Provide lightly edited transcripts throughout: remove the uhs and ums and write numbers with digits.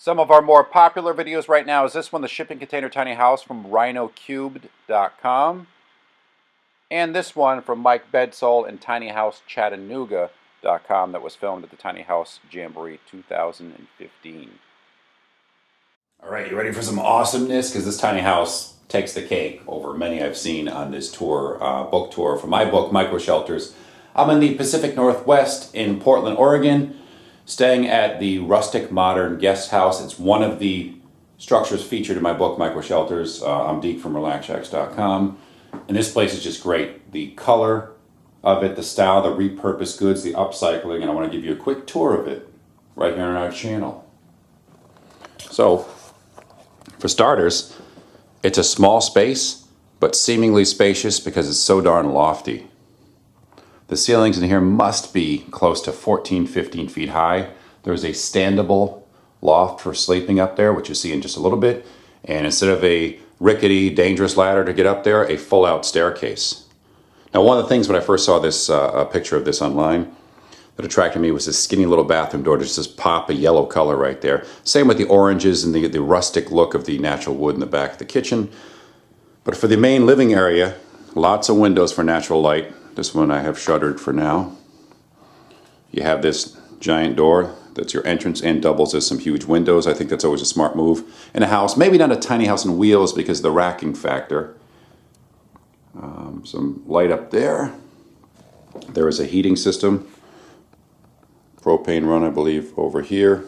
Some of our more popular videos right now is this one, the shipping container tiny house from rhinocubed.com. And this one from Mike Bedsole and tinyhousechattanooga.com that was filmed at the Tiny House Jamboree 2015. All right, you ready for some awesomeness? Because this tiny house takes the cake over many I've seen on this tour, book tour for my book, Microshelters. I'm in the Pacific Northwest in Portland, Oregon, staying at the Rustic Modern guest house. It's one of the structures featured in my book, Microshelters. I'm Deek from relaxshacks.com. And this place is just great. The color of it, the style, the repurposed goods, the upcycling, and I want to give you a quick tour of it right here on our channel. So, for starters, it's a small space, but seemingly spacious because it's so darn lofty. The ceilings in here must be close to 14, 15 feet high. There's a standable loft for sleeping up there, which you see in just a little bit. And instead of a rickety, dangerous ladder to get up there, a full-out staircase. Now, one of the things when I first saw this a picture of this online that attracted me was this skinny little bathroom door. There's this pop of yellow color right there. Same with the oranges and the rustic look of the natural wood in the back of the kitchen. But for the main living area, lots of windows for natural light. This one I have shuttered for now. You have this giant door that's your entrance and doubles as some huge windows. I think that's always a smart move in a house. Maybe not a tiny house on wheels because of the racking factor. Some light up there. There is a heating system. Propane run, I believe, over here.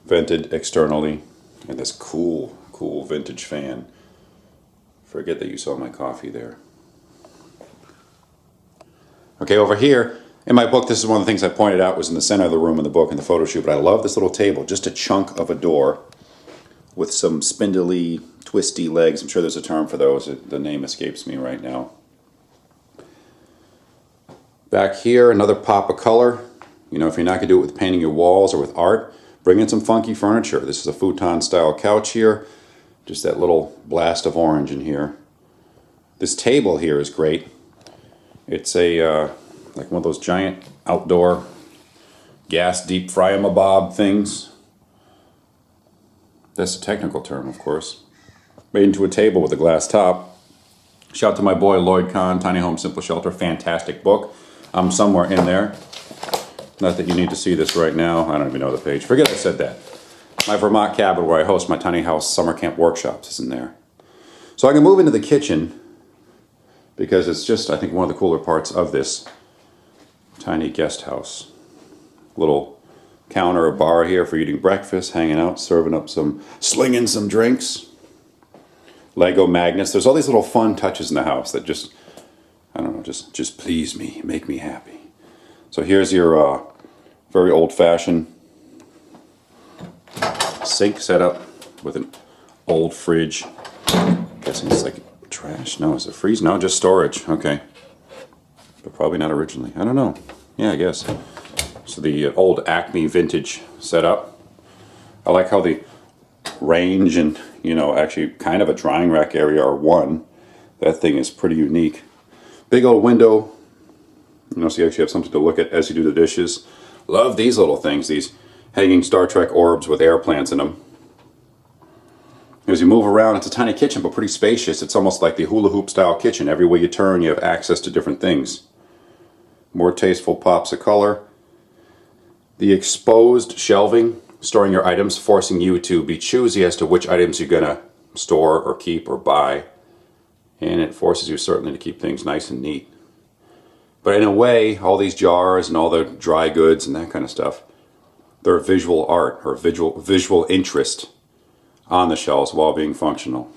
Vented externally. And this cool vintage fan. Forget that you saw my coffee there. Okay, over here, in my book, this is one of the things I pointed out was in the center of the room in the book in the photo shoot, but I love this little table, just a chunk of a door with some spindly, twisty legs. I'm sure there's a term for those. The name escapes me right now. Back here, another pop of color. You know, if you're not going to do it with painting your walls or with art, bring in some funky furniture. This is a futon style couch here. Just that little blast of orange in here. This table here is great. It's a like one of those giant outdoor gas deep fry-em-a-bob things. That's a technical term, of course. Made into a table with a glass top. Shout out to my boy Lloyd Kahn, Tiny Home Simple Shelter. Fantastic book. I'm somewhere in there. Not that you need to see this right now. I don't even know the page. Forget I said that. My Vermont cabin where I host my tiny house summer camp workshops is in there. So I can move into the kitchen because it's just, I think, one of the cooler parts of this tiny guest house. Little counter or bar here for eating breakfast, hanging out, serving up slinging some drinks. Lego magnets. There's all these little fun touches in the house that just, I don't know, just please me, make me happy. So here's your very old-fashioned sink setup with an old fridge. I'm guessing it's like trash? No, is it freeze? No, just storage. Okay. But probably not originally. I don't know. Yeah, I guess. So the old Acme vintage setup. I like how the range and, you know, actually kind of a drying rack area are one. That thing is pretty unique. Big old window. You know, so you actually have something to look at as you do the dishes. Love these little things, these hanging Star Trek orbs with air plants in them. As you move around, it's a tiny kitchen, but pretty spacious. It's almost like the hula hoop style kitchen. Everywhere you turn, you have access to different things. More tasteful pops of color. The exposed shelving, storing your items, forcing you to be choosy as to which items you're going to store or keep or buy. And it forces you certainly to keep things nice and neat. But in a way, all these jars and all the dry goods and that kind of stuff, they're visual art or visual interest on the shelves while being functional.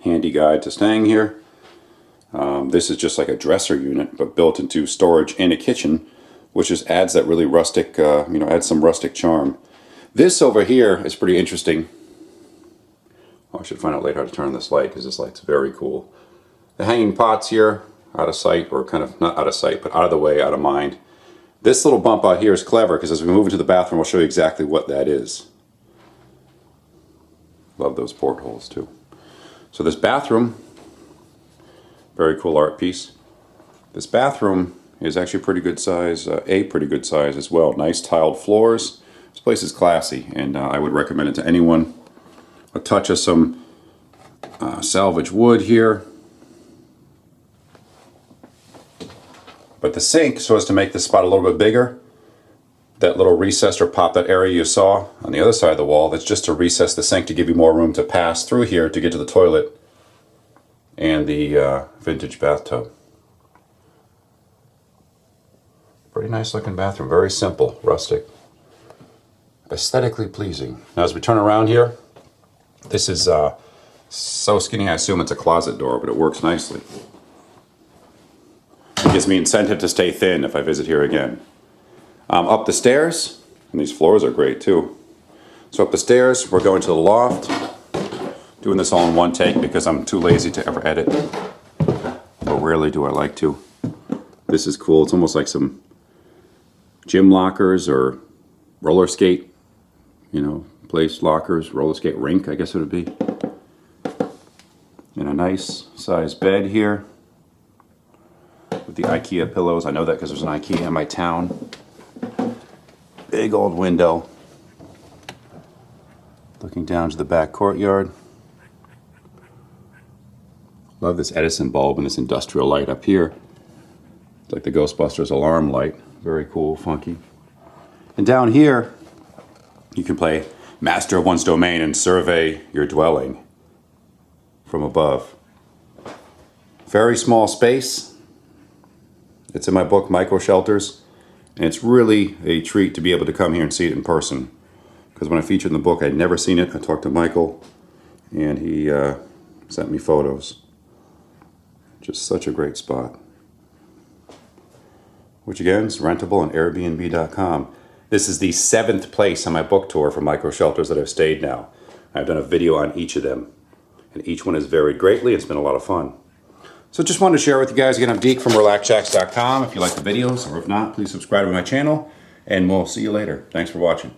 Handy guide to staying here. This is just like a dresser unit, but built into storage in a kitchen, which just adds that really rustic, adds some rustic charm. This over here is pretty interesting. Oh, I should find out later how to turn this light because this light's very cool. The hanging pots here, out of sight, or kind of not out of sight, but out of the way, out of mind. This little bump out here is clever because as we move into the bathroom, I'll show you exactly what that is. Love those portholes too. So this bathroom, very cool art piece. This bathroom is actually pretty good size, a pretty good size as well. Nice tiled floors. This place is classy, and I would recommend it to anyone. A touch of some salvage wood here. But the sink, so as to make this spot a little bit bigger, that little recess or pop, that area you saw on the other side of the wall, that's just to recess the sink to give you more room to pass through here to get to the toilet and the vintage bathtub. Pretty nice looking bathroom, very simple, rustic, aesthetically pleasing. Now as we turn around here, this is so skinny I assume it's a closet door, but it works nicely. It gives me incentive to stay thin if I visit here again. Up the stairs, and these floors are great too. So up the stairs, we're going to the loft. Doing this all in one take because I'm too lazy to ever edit. But rarely do I like to. This is cool. It's almost like some gym lockers or roller skate, you know, place lockers, roller skate rink, I guess it would be. And a nice sized bed here with the IKEA pillows. I know that because there's an IKEA in my town. Big old window. Looking down to the back courtyard. Love this Edison bulb and this industrial light up here. It's like the Ghostbusters alarm light. Very cool, funky. And down here, you can play Master of One's Domain and survey your dwelling from above. Very small space. It's in my book, Microshelters. And it's really a treat to be able to come here and see it in person. Because when I featured in the book, I'd never seen it. I talked to Michael, and he sent me photos. Just such a great spot. Which again is rentable on airbnb.com. This is the 7th place on my book tour for Microshelters that I've stayed now. I've done a video on each of them. And each one has varied greatly. It's been a lot of fun. So just wanted to share with you guys. Again, I'm Deek from relaxjacks.com. If you like the videos, or if not, please subscribe to my channel. And we'll see you later. Thanks for watching.